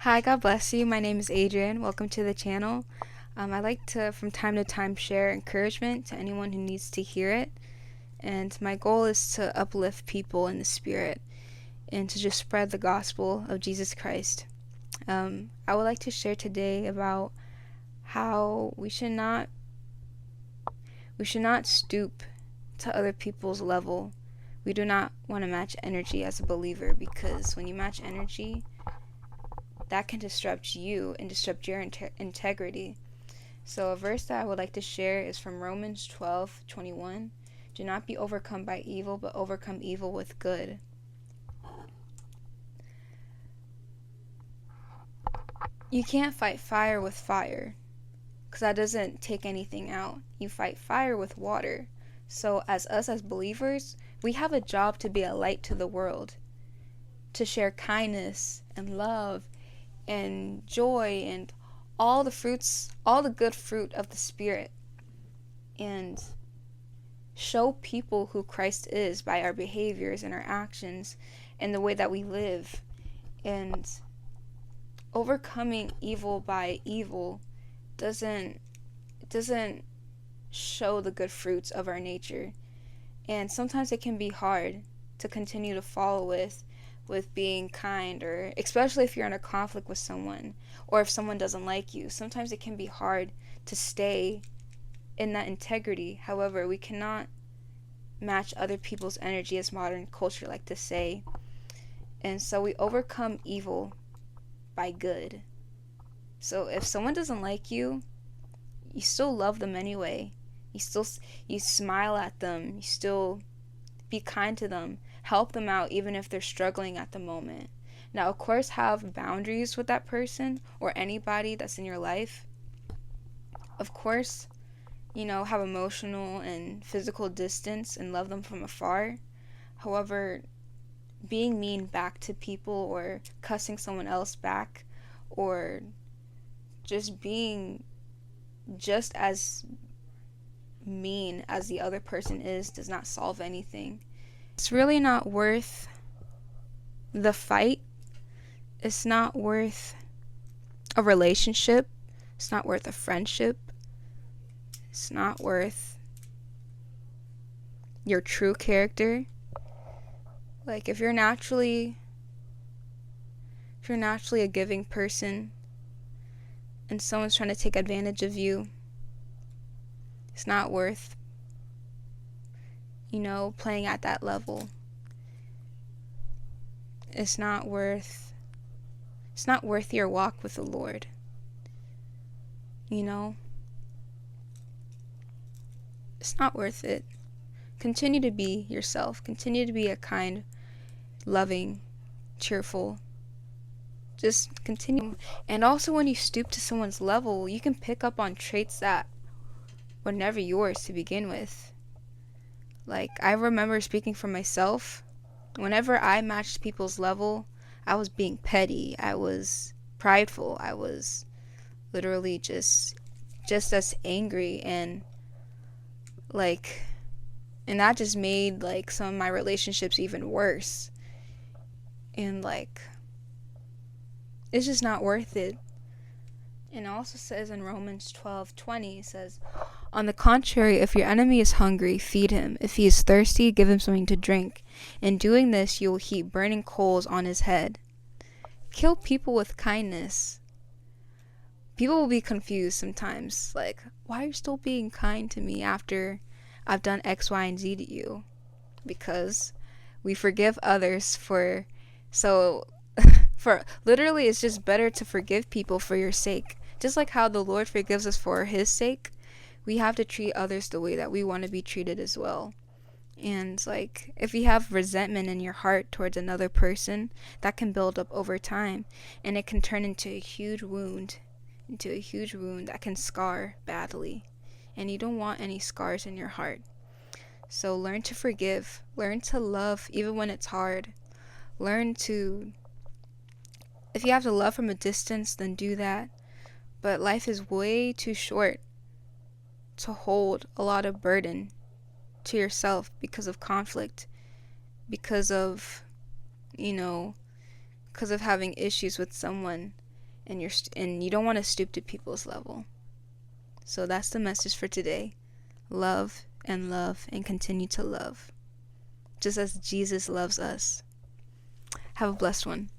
Hi, God bless you. My name is Adrian. Welcome to the channel. I like to, from time to time, share encouragement to anyone who needs to hear it. And my goal is to uplift people in the spirit and to just spread the gospel of Jesus Christ. I would like to share today about how we should not stoop to other people's level. We do not want to match energy as a believer, because when you match energy, that can disrupt you and disrupt your integrity. So a verse that I would like to share is from Romans 12:21. Do not be overcome by evil, but overcome evil with good. You can't fight fire with fire, because that doesn't take anything out. You fight fire with water. So as believers, we have a job to be a light to the world, to share kindness and love and joy and all the fruits, all the good fruit of the Spirit, and show people who Christ is by our behaviors and our actions and the way that we live. And overcoming evil by evil doesn't show the good fruits of our nature. And sometimes it can be hard to continue to follow with being kind, or especially if you're in a conflict with someone, or if someone doesn't like you. Sometimes it can be hard to stay in that integrity. However, we cannot match other people's energy, as modern culture like to say. And so we overcome evil by good. So if someone doesn't like you, you still love them anyway. You smile at them. You still be kind to them. Help them out even if they're struggling at the moment. Now, of course, have boundaries with that person or anybody that's in your life. Of course, have emotional and physical distance and love them from afar. However, being mean back to people, or cussing someone else back, or just being just as mean as the other person is, does not solve anything. It's really not worth the fight. It's not worth a relationship. It's not worth a friendship. It's not worth your true character. Like, if you're naturally a giving person and someone's trying to take advantage of you, it's not worth playing at that level. It's not worth your walk with the Lord. It's not worth it. Continue to be yourself. Continue to be a kind, loving, cheerful. Just continue. And also, when you stoop to someone's level, you can pick up on traits that were never yours to begin with. Like, I remember speaking for myself. Whenever I matched people's level, I was being petty. I was prideful. I was literally just as angry, and that just made some of my relationships even worse. And it's just not worth it. And it also says in Romans 12:20, it says, on the contrary, if your enemy is hungry, feed him. If he is thirsty, give him something to drink. In doing this, you will heap burning coals on his head. Kill people with kindness. People will be confused sometimes. Like, why are you still being kind to me after I've done X, Y, and Z to you? Because we forgive others for literally, it's just better to forgive people for your sake. Just like how the Lord forgives us for his sake, we have to treat others the way that we want to be treated as well. And if you have resentment in your heart towards another person, that can build up over time, and it can turn into a huge wound that can scar badly. And you don't want any scars in your heart. So learn to forgive, learn to love even when it's hard. If you have to love from a distance, then do that. But life is way too short to hold a lot of burden to yourself because of conflict, because of having issues with someone. and you don't want to stoop to people's level. So that's the message for today. Love and continue to love, just as Jesus loves us. Have a blessed one.